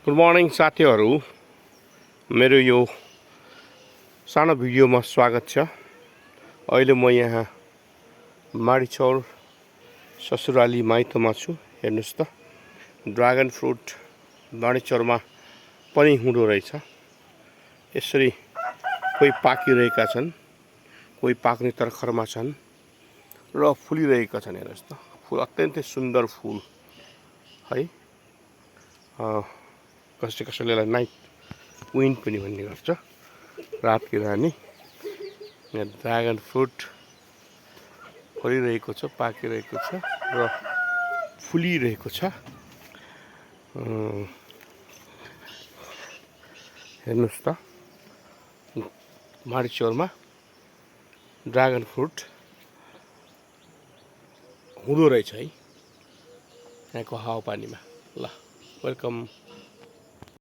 Good morning साथीहरू, मेरो यो सानो भिडियोमा स्वागत छ। अहिले म यहाँ माडीचौर ससुराली माइतोमा छु। हेर्नुहोस् त, ड्रागन फ्रुट माडीचौरमा पनि हुँदो रहेछ। यसरी कोही पाकिरहेका छन्, कोही पाक्ने तर्खरमा छन् र फुलिरहेका छन्। हेर्नुहोस् त, फुल अत्यन्तै सुन्दर फुल है। कसैले नाइट विन्ड पनि भन्ने गर्छ, रातकी रानी। यहाँ ड्रागन फ्रुट फलिरहेको छ, पाकिरहेको छ र फुलिरहेको छ। हेर्नुहोस् त, माडीचौरमा ड्रागन फ्रुट हुँदो रहेछ है, यहाँको हावापानीमा। ल, वेलकम।